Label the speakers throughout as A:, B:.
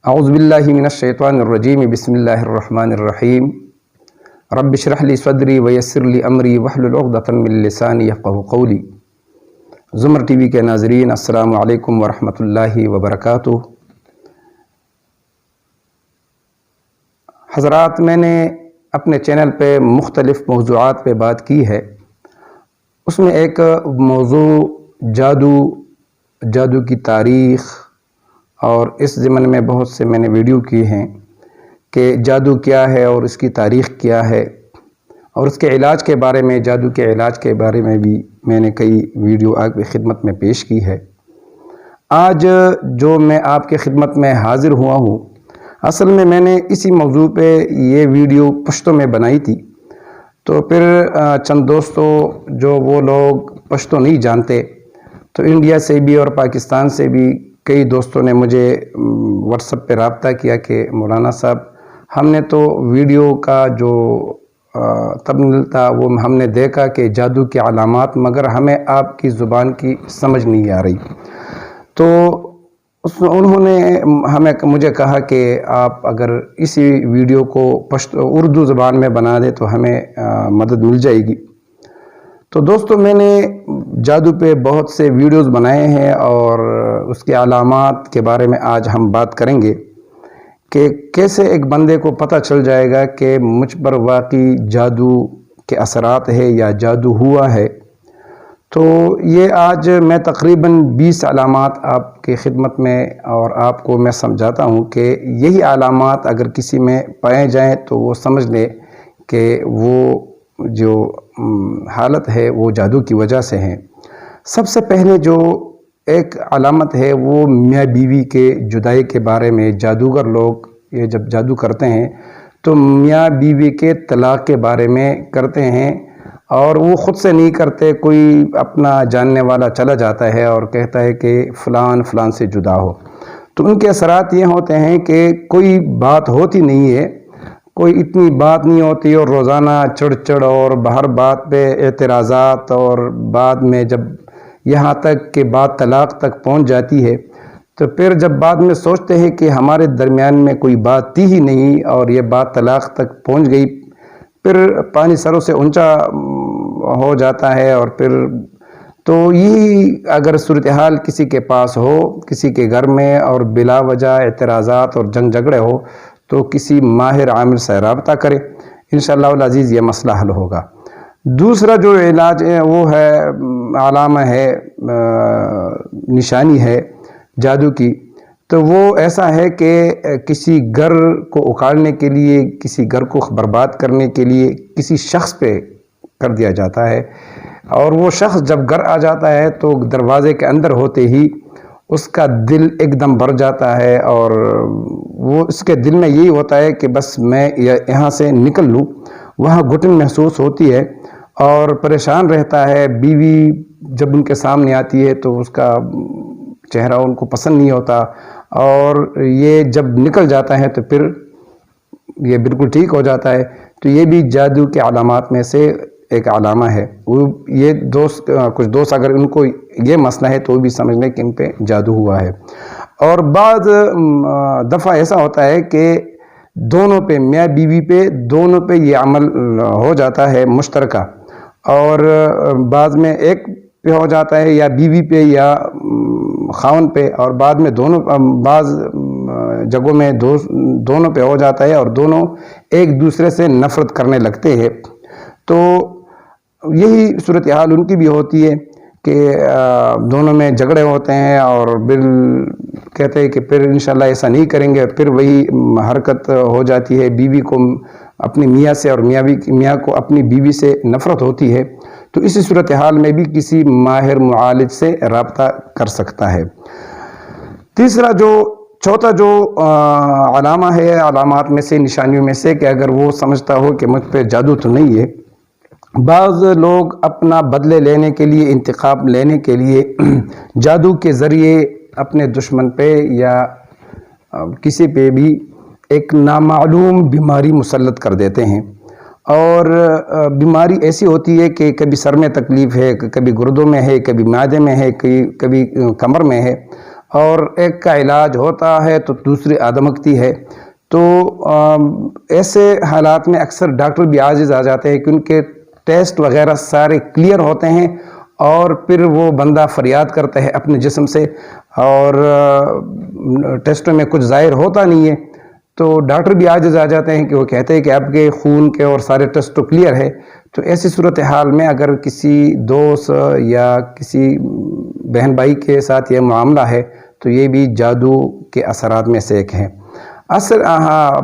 A: اعوذ باللہ من الشیطان الرجیم بسم اللہ الرحمن الرحیم رب اشرح لی صدری ویسر لی امری واحلل عقدۃ من لسانی یفقہوا قولی۔ زمر ٹی وی کے ناظرین، السلام علیکم ورحمۃ اللہ وبرکاتہ۔ حضرات، میں نے اپنے چینل پہ مختلف موضوعات پہ بات کی ہے۔ اس میں ایک موضوع جادو کی تاریخ، اور اس ضمن میں بہت سے میں نے ویڈیو کی ہیں کہ جادو کیا ہے اور اس کی تاریخ کیا ہے، اور اس کے علاج کے بارے میں، جادو کے علاج کے بارے میں بھی میں نے کئی ویڈیو آپ کی خدمت میں پیش کی ہے۔ آج جو میں آپ کی خدمت میں حاضر ہوا ہوں، اصل میں نے اسی موضوع پہ یہ ویڈیو پشتو میں بنائی تھی، تو پھر چند دوستوں جو وہ لوگ پشتو نہیں جانتے، تو انڈیا سے بھی اور پاکستان سے بھی کئی دوستوں نے مجھے واٹس ایپ پہ رابطہ کیا کہ مولانا صاحب، ہم نے تو ویڈیو کا جو تبنل تھا وہ ہم نے دیکھا کہ جادو کی علامات، مگر ہمیں آپ کی زبان کی سمجھ نہیں آ رہی۔ تو انہوں نے مجھے کہا کہ آپ اگر اسی ویڈیو کو اردو زبان میں بنا دیں تو ہمیں مدد مل جائے گی۔ تو دوستو، میں نے جادو پہ بہت سے ویڈیوز بنائے ہیں، اور اس کے علامات کے بارے میں آج ہم بات کریں گے کہ کیسے ایک بندے کو پتہ چل جائے گا کہ مجھ پر واقعی جادو کے اثرات ہے یا جادو ہوا ہے۔ تو یہ آج میں تقریباً 20 علامات آپ کی خدمت میں اور آپ کو میں سمجھاتا ہوں کہ یہی علامات اگر کسی میں پائے جائیں تو وہ سمجھ لے کہ وہ جو حالت ہے وہ جادو کی وجہ سے ہے۔ سب سے پہلے جو ایک علامت ہے وہ میاں بیوی کے جدائی کے بارے میں۔ جادوگر لوگ یہ جب جادو کرتے ہیں تو میاں بیوی کے طلاق کے بارے میں کرتے ہیں، اور وہ خود سے نہیں کرتے، کوئی اپنا جاننے والا چلا جاتا ہے اور کہتا ہے کہ فلان سے جدا ہو۔ تو ان کے اثرات یہ ہوتے ہیں کہ کوئی بات ہوتی نہیں ہے، کوئی اتنی بات نہیں ہوتی، اور روزانہ چڑ اور ہر بات پہ اعتراضات، اور بعد میں جب یہاں تک کہ بات طلاق تک پہنچ جاتی ہے، تو پھر جب بعد میں سوچتے ہیں کہ ہمارے درمیان میں کوئی بات تھی ہی نہیں اور یہ بات طلاق تک پہنچ گئی، پھر پانی سروں سے اونچا ہو جاتا ہے۔ اور پھر تو یہی اگر صورتحال کسی کے پاس ہو، کسی کے گھر میں، اور بلا وجہ اعتراضات اور جنگ جھگڑے ہو، تو کسی ماہر عامل سے رابطہ کرے، انشاءاللہ العزیز یہ مسئلہ حل ہوگا۔ دوسرا جو علاج ہے وہ ہے، علامہ ہے، نشانی ہے جادو کی، تو وہ ایسا ہے کہ کسی گھر کو اکھاڑنے کے لیے، کسی گھر کو برباد کرنے کے لیے کسی شخص پہ کر دیا جاتا ہے، اور وہ شخص جب گھر آ جاتا ہے تو دروازے کے اندر ہوتے ہی اس کا دل ایک دم بھر جاتا ہے، اور وہ اس کے دل میں یہی ہوتا ہے کہ بس میں یہاں سے نکل لوں۔ وہاں گھٹن محسوس ہوتی ہے اور پریشان رہتا ہے۔ بیوی جب ان کے سامنے آتی ہے تو اس کا چہرہ ان کو پسند نہیں ہوتا، اور یہ جب نکل جاتا ہے تو پھر یہ بالکل ٹھیک ہو جاتا ہے۔ تو یہ بھی جادو کے علامات میں سے ایک علامہ ہے۔ وہ یہ کچھ دوست اگر ان کو یہ مسئلہ ہے تو وہ بھی سمجھ لیں کہ ان پہ جادو ہوا ہے۔ اور بعض دفعہ ایسا ہوتا ہے کہ دونوں پہ، میاں بیوی پہ، دونوں پہ یہ عمل ہو جاتا ہے مشترکہ، اور بعض میں ایک پہ ہو جاتا ہے، یا بیوی پہ یا خاوند پہ، اور بعد میں بعض جگہوں میں دونوں پہ ہو جاتا ہے، اور دونوں ایک دوسرے سے نفرت کرنے لگتے ہیں۔ تو یہی صورتحال ان کی بھی ہوتی ہے کہ دونوں میں جھگڑے ہوتے ہیں، اور کہتے ہیں کہ پھر انشاءاللہ ایسا نہیں کریں گے، پھر وہی حرکت ہو جاتی ہے۔ بیوی کو اپنی میاں سے، اور میاں کو اپنی بیوی سے نفرت ہوتی ہے۔ تو اسی صورتحال میں بھی کسی ماہر معالج سے رابطہ کر سکتا ہے۔ چوتھا جو علامہ ہے، علامات میں سے، نشانیوں میں سے، کہ اگر وہ سمجھتا ہو کہ مجھ پہ جادو تو نہیں ہے۔ بعض لوگ اپنا بدلے لینے کے لیے، انتقام لینے کے لیے جادو کے ذریعے اپنے دشمن پہ یا کسی پہ بھی ایک نامعلوم بیماری مسلط کر دیتے ہیں، اور بیماری ایسی ہوتی ہے کہ کبھی سر میں تکلیف ہے، کبھی گردوں میں ہے، کبھی معدے میں ہے، کبھی کمر میں ہے، اور ایک کا علاج ہوتا ہے تو دوسری آدمکتی ہے. تو ایسے حالات میں اکثر ڈاکٹر بھی عاجز آ جاتے ہیں کہ ان کے ٹیسٹ وغیرہ سارے کلیئر ہوتے ہیں اور پھر وہ بندہ فریاد کرتا ہے اپنے جسم سے اور ٹیسٹوں میں کچھ ظاہر ہوتا نہیں ہے. تو ڈاکٹر بھی عاجز آ جاتے ہیں کہ وہ کہتے ہیں کہ آپ کے خون کے اور سارے ٹیسٹ تو کلیئر ہے. تو ایسی صورتحال میں اگر کسی دوست یا کسی بہن بھائی کے ساتھ یہ معاملہ ہے تو یہ بھی جادو کے اثرات میں سے ایک ہے.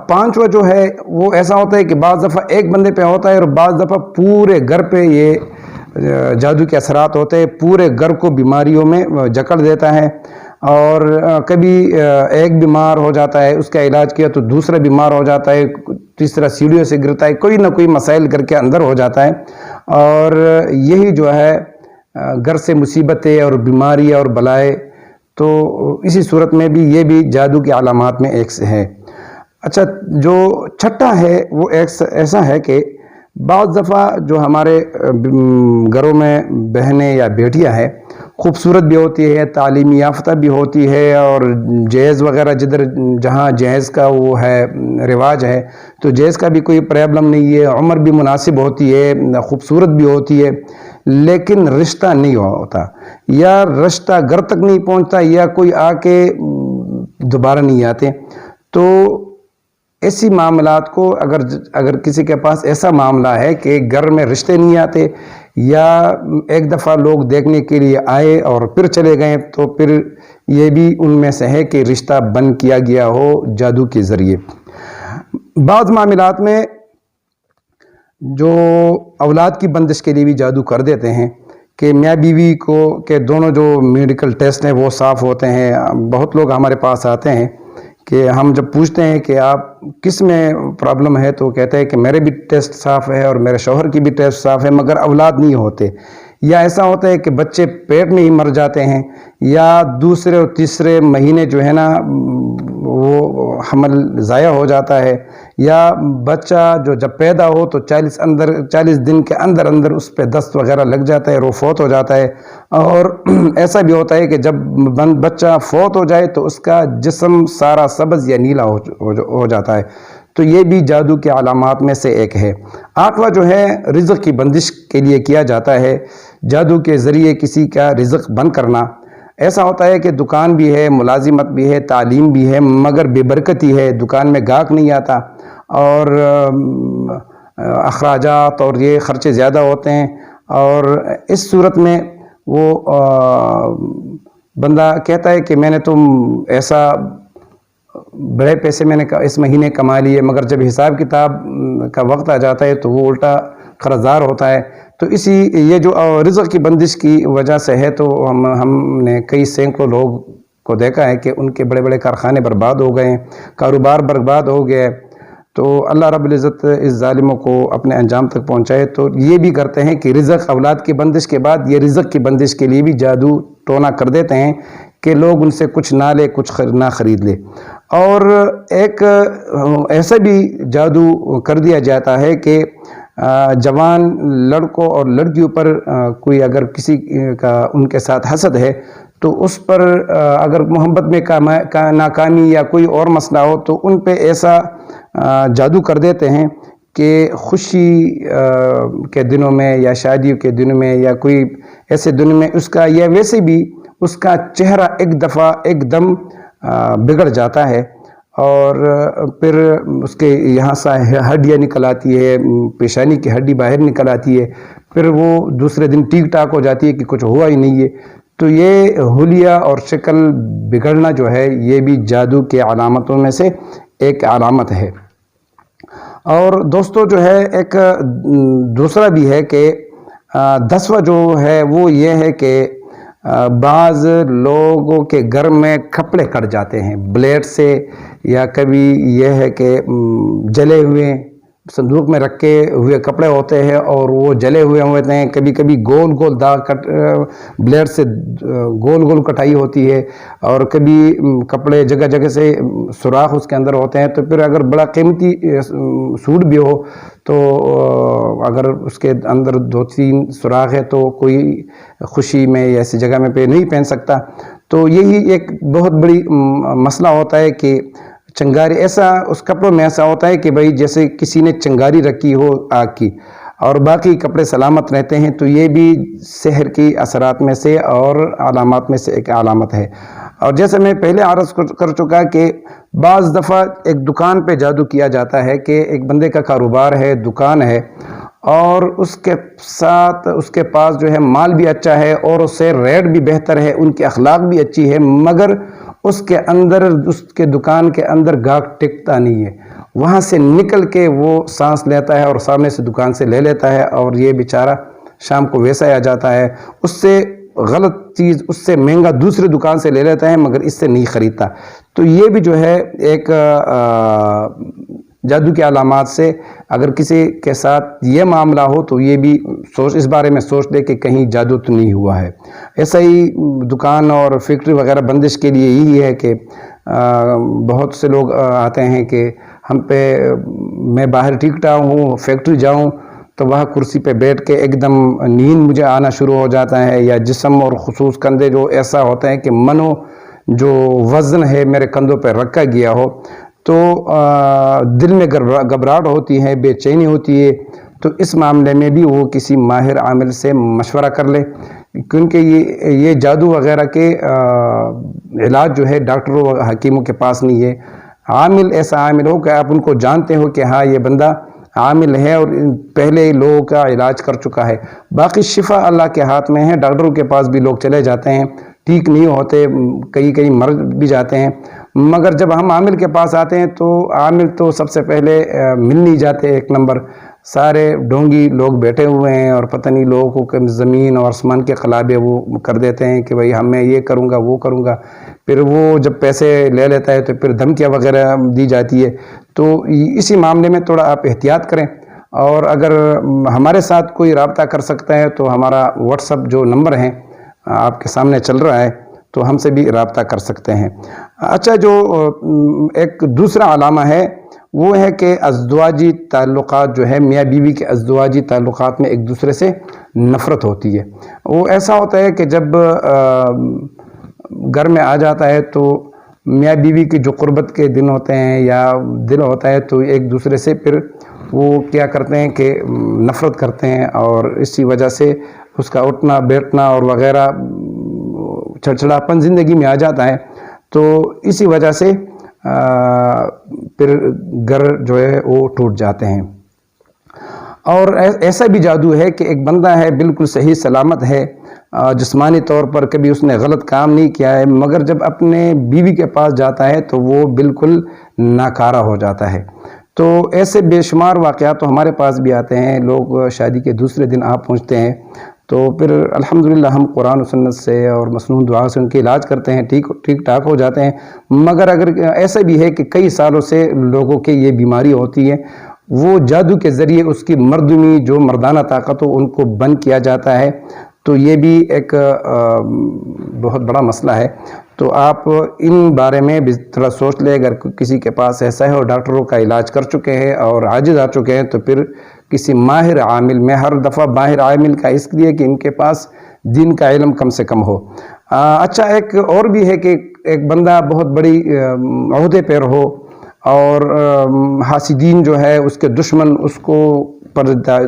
A: پانچواں جو ہے وہ ایسا ہوتا ہے کہ بعض دفعہ ایک بندے پہ ہوتا ہے اور بعض دفعہ پورے گھر پہ یہ جادو کے اثرات ہوتے ہیں، پورے گھر کو بیماریوں میں جکڑ دیتا ہے. اور کبھی ایک بیمار ہو جاتا ہے، اس کا علاج کیا تو دوسرا بیمار ہو جاتا ہے، تیسرا سیڑھیوں سے گرتا ہے، کوئی نہ کوئی مسائل گھر کے اندر ہو جاتا ہے. اور یہی جو ہے گھر سے مصیبتیں اور بیماریاں اور بلائیں، تو اسی صورت میں بھی یہ بھی جادو کی علامات میں ایک سے ہے. اچھا، جو چھٹا ہے وہ ایسا ہے کہ بعض دفعہ جو ہمارے گھروں میں بہنیں یا بیٹیاں ہیں، خوبصورت بھی ہوتی ہے، تعلیمی یافتہ بھی ہوتی ہے، اور جہیز وغیرہ جہاں جہیز کا وہ ہے رواج ہے تو جہیز کا بھی کوئی پرابلم نہیں ہے، عمر بھی مناسب ہوتی ہے، خوبصورت بھی ہوتی ہے، لیکن رشتہ نہیں ہوتا یا رشتہ گھر تک نہیں پہنچتا یا کوئی آ کے دوبارہ نہیں آتے. تو ایسی معاملات کو اگر کسی کے پاس ایسا معاملہ ہے کہ گھر میں رشتے نہیں آتے یا ایک دفعہ لوگ دیکھنے کے لیے آئے اور پھر چلے گئے، تو پھر یہ بھی ان میں سے ہے کہ رشتہ بند کیا گیا ہو جادو کے ذریعے. بعض معاملات میں جو اولاد کی بندش کے لیے بھی جادو کر دیتے ہیں کہ میاں بیوی کو کہ دونوں جو میڈیکل ٹیسٹ ہیں وہ صاف ہوتے ہیں. بہت لوگ ہمارے پاس آتے ہیں کہ ہم جب پوچھتے ہیں کہ آپ کس میں پرابلم ہے تو کہتے ہیں کہ میرے بھی ٹیسٹ صاف ہے اور میرے شوہر کی بھی ٹیسٹ صاف ہے مگر اولاد نہیں ہوتے، یا ایسا ہوتا ہے کہ بچے پیٹ میں ہی مر جاتے ہیں، یا دوسرے اور تیسرے مہینے جو ہے نا وہ حمل ضائع ہو جاتا ہے، یا بچہ جو جب پیدا ہو تو 40 دن کے اندر اس پہ دست وغیرہ لگ جاتا ہے، وہ فوت ہو جاتا ہے. اور ایسا بھی ہوتا ہے کہ جب بچہ فوت ہو جائے تو اس کا جسم سارا سبز یا نیلا ہو جاتا ہے. تو یہ بھی جادو کے علامات میں سے ایک ہے. آٹھواں جو ہے رزق کی بندش کے لیے کیا جاتا ہے، جادو کے ذریعے کسی کا رزق بند کرنا. ایسا ہوتا ہے کہ دکان بھی ہے، ملازمت بھی ہے، تعلیم بھی ہے، مگر بے برکتی ہے، دکان میں گاہک نہیں آتا اور اخراجات اور یہ خرچے زیادہ ہوتے ہیں. اور اس صورت میں وہ بندہ کہتا ہے کہ میں نے تم ایسا بڑے پیسے میں نے اس مہینے کما لیے، مگر جب حساب کتاب کا وقت آ جاتا ہے تو وہ الٹا قرضدار ہوتا ہے. تو یہ جو رزق کی بندش کی وجہ سے ہے. تو ہم نے کئی سینکڑوں لوگ کو دیکھا ہے کہ ان کے بڑے بڑے کارخانے برباد ہو گئے ہیں، کاروبار برباد ہو گیا ہے. تو اللہ رب العزت اس ظالموں کو اپنے انجام تک پہنچائے. تو یہ بھی کرتے ہیں کہ رزق اولاد کی بندش کے بعد یہ رزق کی بندش کے لیے بھی جادو ٹونا کر دیتے ہیں کہ لوگ ان سے کچھ نہ لے، کچھ نہ خرید لے. اور ایک ایسا بھی جادو کر دیا جاتا ہے کہ جوان لڑکوں اور لڑکیوں پر کوئی اگر کسی کا ان کے ساتھ حسد ہے تو اس پر اگر محبت میں ناکامی یا کوئی اور مسئلہ ہو تو ان پہ ایسا جادو کر دیتے ہیں کہ خوشی کے دنوں میں یا شادیوں کے دنوں میں یا کوئی ایسے دنوں میں اس کا یا ویسے بھی اس کا چہرہ ایک دم بگڑ جاتا ہے اور پھر اس کے یہاں سے ہڈیاں نکل آتی ہے، پیشانی کی ہڈی باہر نکل آتی ہے، پھر وہ دوسرے دن ٹیک ٹاک ہو جاتی ہے کہ کچھ ہوا ہی نہیں ہے. تو یہ حلیہ اور شکل بگڑنا جو ہے یہ بھی جادو کے علامتوں میں سے ایک علامت ہے. اور دوستو جو ہے ایک دوسرا بھی ہے کہ 10واں جو ہے وہ یہ ہے کہ بعض لوگوں کے گھر میں کپڑے کٹ جاتے ہیں بلیڈ سے، یا کبھی یہ ہے کہ جلے ہوئے صندوق میں رکھے ہوئے کپڑے ہوتے ہیں اور وہ جلے ہوئے ہوتے ہیں. کبھی کبھی گول گول داغ بلیڈ سے گول گول کٹائی ہوتی ہے، اور کبھی کپڑے جگہ جگہ سے سوراخ اس کے اندر ہوتے ہیں. تو پھر اگر بڑا قیمتی سوٹ بھی ہو تو اگر اس کے اندر 2-3 سوراخ ہے تو کوئی خوشی میں یا ایسی جگہ میں پہ نہیں پہن سکتا. تو یہی ایک بہت بڑی مسئلہ ہوتا ہے کہ چنگاری ایسا اس کپڑوں میں ایسا ہوتا ہے کہ بھائی جیسے کسی نے چنگاری رکھی ہو آگ کی اور باقی کپڑے سلامت رہتے ہیں، تو یہ بھی سحر کی اثرات میں سے اور علامات میں سے ایک علامت ہے۔ اور جیسے میں پہلے عرض کر چکا کہ بعض دفعہ ایک دکان پہ جادو کیا جاتا ہے کہ ایک بندے کا کاروبار ہے، دکان ہے، اور اس کے ساتھ اس کے پاس جو ہے مال بھی اچھا ہے اور اس سے ریٹ بھی بہتر ہے، ان کی اخلاق بھی اچھی ہے، مگر اس کے اندر اس کے دکان کے اندر گاہک ٹکتا نہیں ہے، وہاں سے نکل کے وہ سانس لیتا ہے اور سامنے سے دکان سے لے لیتا ہے، اور یہ بیچارہ شام کو ویسا آ جاتا ہے، اس سے غلط چیز اس سے مہنگا دوسری دکان سے لے لیتا ہے مگر اس سے نہیں خریدتا۔ تو یہ بھی جو ہے ایک جادو کے علامات سے، اگر کسی کے ساتھ یہ معاملہ ہو تو یہ بھی اس بارے میں سوچ لے کہ کہیں جادو تو نہیں ہوا ہے۔ ایسا ہی دکان اور فیکٹری وغیرہ بندش کے لیے یہی ہے کہ بہت سے لوگ آتے ہیں کہ ہم پہ میں باہر ٹھیکتا ہوں، فیکٹری جاؤں تو وہاں کرسی پہ بیٹھ کے ایک دم نیند مجھے آنا شروع ہو جاتا ہے، یا جسم اور خصوص کندھے جو ایسا ہوتا ہے کہ منو جو وزن ہے میرے کندھوں پہ رکھا گیا ہو، تو دل میں گھبراہٹ ہوتی ہے، بے چینی ہوتی ہے۔ تو اس معاملے میں بھی وہ کسی ماہر عامل سے مشورہ کر لے، کیونکہ یہ جادو وغیرہ کے علاج جو ہے ڈاکٹروں و حکیموں کے پاس نہیں ہے۔ عامل ایسا عامل ہو کہ آپ ان کو جانتے ہو کہ ہاں یہ بندہ عامل ہے اور پہلے لوگوں کا علاج کر چکا ہے۔ باقی شفا اللہ کے ہاتھ میں ہے، ڈاکٹروں کے پاس بھی لوگ چلے جاتے ہیں، ٹھیک نہیں ہوتے، کئی مر بھی جاتے ہیں، مگر جب ہم عامل کے پاس آتے ہیں تو عامل تو سب سے پہلے مل نہیں جاتے، ایک نمبر سارے ڈھونگی لوگ بیٹھے ہوئے ہیں اور پتہ نہیں لوگوں کو زمین اور آسمان کے خلابے وہ کر دیتے ہیں کہ بھائی میں یہ کروں گا وہ کروں گا، پھر وہ جب پیسے لے لیتا ہے تو پھر دھمکیاں وغیرہ دی جاتی ہے۔ تو اسی معاملے میں تھوڑا آپ احتیاط کریں، اور اگر ہمارے ساتھ کوئی رابطہ کر سکتا ہے تو ہمارا واٹس ایپ جو نمبر ہے آپ کے سامنے چل رہا ہے، تو ہم سے بھی رابطہ کر سکتے ہیں۔ اچھا، جو ایک دوسرا علامہ ہے وہ ہے کہ ازدواجی تعلقات جو ہے، میاں بیوی کے ازدواجی تعلقات میں ایک دوسرے سے نفرت ہوتی ہے۔ وہ ایسا ہوتا ہے کہ جب گھر میں آ جاتا ہے تو میاں بیوی کی جو قربت کے دن ہوتے ہیں یا دل ہوتا ہے تو ایک دوسرے سے پھر وہ کیا کرتے ہیں کہ نفرت کرتے ہیں، اور اسی وجہ سے اس کا اٹھنا بیٹھنا اور وغیرہ چڑچڑاپن زندگی میں آ جاتا ہے، تو اسی وجہ سے پھر گھر جو ہے وہ ٹوٹ جاتے ہیں۔ اور ایسا بھی جادو ہے کہ ایک بندہ ہے بالکل صحیح سلامت ہے، جسمانی طور پر کبھی اس نے غلط کام نہیں کیا ہے، مگر جب اپنے بیوی کے پاس جاتا ہے تو وہ بالکل ناکارہ ہو جاتا ہے۔ تو ایسے بے شمار واقعات تو ہمارے پاس بھی آتے ہیں، لوگ شادی کے دوسرے دن آپ پہنچتے ہیں تو پھر الحمدللہ ہم قرآن و سنت سے اور مسنون دعا سے ان کے علاج کرتے ہیں، ٹھیک ٹھاک ہو جاتے ہیں۔ مگر اگر ایسا بھی ہے کہ کئی سالوں سے لوگوں کے یہ بیماری ہوتی ہے، وہ جادو کے ذریعے اس کی مردمی جو مردانہ طاقت ہو ان کو بند کیا جاتا ہے، تو یہ بھی ایک بہت بڑا مسئلہ ہے۔ تو آپ ان بارے میں بھی تھوڑا سوچ لیں، اگر کسی کے پاس ایسا ہے اور ڈاکٹروں کا علاج کر چکے ہیں اور عاجز آ چکے ہیں تو پھر کسی ماہر عامل میں، ہر دفعہ ماہر عامل کا اس لیے کہ ان کے پاس دین کا علم کم سے کم ہو۔ اچھا، ایک اور بھی ہے کہ ایک بندہ بہت بڑی عہدے پر ہو اور حاسدین جو ہے اس کے دشمن اس کو پر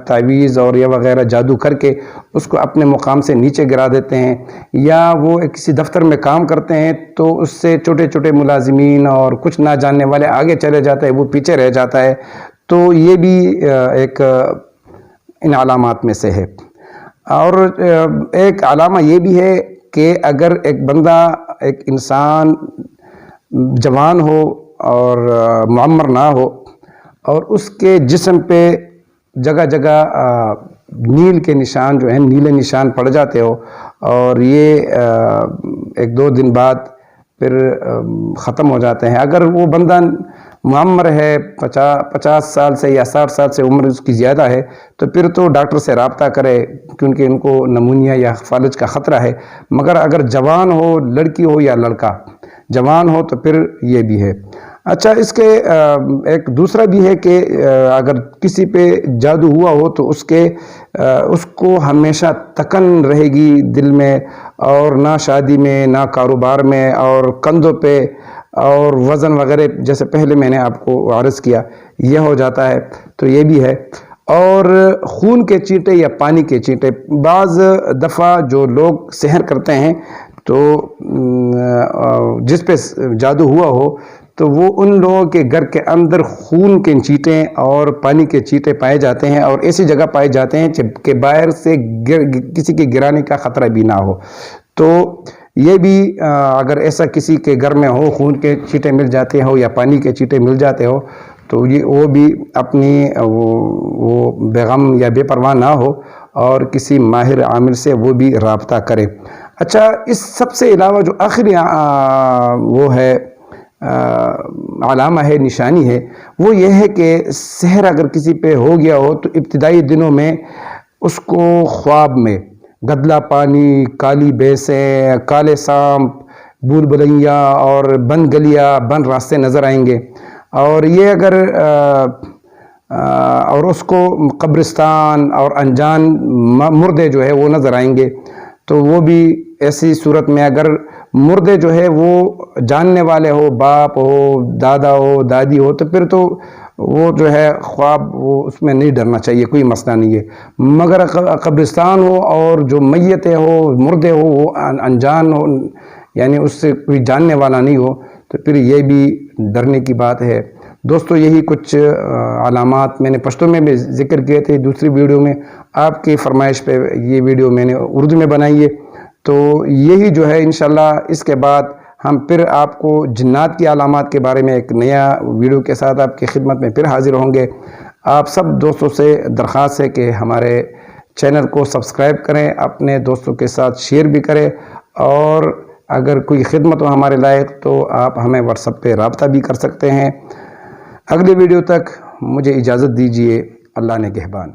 A: تعویذ اور یہ وغیرہ جادو کر کے اس کو اپنے مقام سے نیچے گرا دیتے ہیں، یا وہ کسی دفتر میں کام کرتے ہیں تو اس سے چھوٹے چھوٹے ملازمین اور کچھ نہ جاننے والے آگے چلے جاتے ہیں، وہ پیچھے رہ جاتا ہے، تو یہ بھی ایک ان علامات میں سے ہے۔ اور ایک علامہ یہ بھی ہے کہ اگر ایک بندہ، ایک انسان جوان ہو اور معمر نہ ہو اور اس کے جسم پہ جگہ جگہ نیل کے نشان جو ہیں، نیلے نشان پڑ جاتے ہو، اور یہ ایک دو دن بعد پھر ختم ہو جاتے ہیں۔ اگر وہ بندہ معمر ہے، 50 سال سے یا 60 سال سے عمر اس کی زیادہ ہے، تو پھر تو ڈاکٹر سے رابطہ کرے، کیونکہ ان کو نمونیا یا فالج کا خطرہ ہے۔ مگر اگر جوان ہو، لڑکی ہو یا لڑکا، جوان ہو تو پھر یہ بھی ہے۔ اچھا، اس کے ایک دوسرا بھی ہے کہ اگر کسی پہ جادو ہوا ہو تو اس کو ہمیشہ تکن رہے گی دل میں، اور نہ شادی میں نہ کاروبار میں، اور کندھوں پہ اور وزن وغیرہ، جیسے پہلے میں نے آپ کو عرض کیا، یہ ہو جاتا ہے، تو یہ بھی ہے۔ اور خون کے چیٹے یا پانی کے چیٹے، بعض دفعہ جو لوگ سحر کرتے ہیں تو جس پہ جادو ہوا ہو تو وہ ان لوگوں کے گھر کے اندر خون کے چیٹیں اور پانی کے چیٹے پائے جاتے ہیں، اور ایسی جگہ پائے جاتے ہیں کہ باہر سے کسی کے گرانے کا خطرہ بھی نہ ہو۔ تو یہ بھی اگر ایسا کسی کے گھر میں ہو، خون کے چیٹے مل جاتے ہو یا پانی کے چیٹے مل جاتے ہو، تو وہ بھی اپنی وہ بے غم یا بے پرواہ نہ ہو، اور کسی ماہر عامل سے وہ بھی رابطہ کرے۔ اچھا، اس سب سے علاوہ جو آخری وہ ہے علامہ ہے، نشانی ہے، وہ یہ ہے کہ سحر اگر کسی پہ ہو گیا ہو تو ابتدائی دنوں میں اس کو خواب میں گدلا پانی، کالی بھینسیں، کالے سانپ، بھول بھلیاں اور بند گلیاں، بند راستے نظر آئیں گے، اور یہ اگر اور اس کو قبرستان اور انجان مردے جو ہے وہ نظر آئیں گے، تو وہ بھی ایسی صورت میں اگر مردے جو ہے وہ جاننے والے ہو، باپ ہو، دادا ہو، دادی ہو، تو پھر تو وہ جو ہے خواب وہ اس میں نہیں ڈرنا چاہیے، کوئی مسئلہ نہیں ہے۔ مگر قبرستان ہو اور جو میتیں ہو، مردے ہو، وہ انجان ہو، یعنی اس سے کوئی جاننے والا نہیں ہو، تو پھر یہ بھی ڈرنے کی بات ہے۔ دوستو، یہی کچھ علامات میں نے پشتو میں بھی ذکر کیے تھے دوسری ویڈیو میں، آپ کی فرمائش پہ یہ ویڈیو میں نے اردو میں بنائی ہے، تو یہی جو ہے انشاءاللہ اس کے بعد ہم پھر آپ کو جنات کی علامات کے بارے میں ایک نیا ویڈیو کے ساتھ آپ کی خدمت میں پھر حاضر ہوں گے۔ آپ سب دوستوں سے درخواست ہے کہ ہمارے چینل کو سبسکرائب کریں، اپنے دوستوں کے ساتھ شیئر بھی کریں، اور اگر کوئی خدمت ہو ہمارے لائق تو آپ ہمیں واٹس ایپ پہ رابطہ بھی کر سکتے ہیں۔ اگلی ویڈیو تک مجھے اجازت دیجیے، اللہ نگہبان۔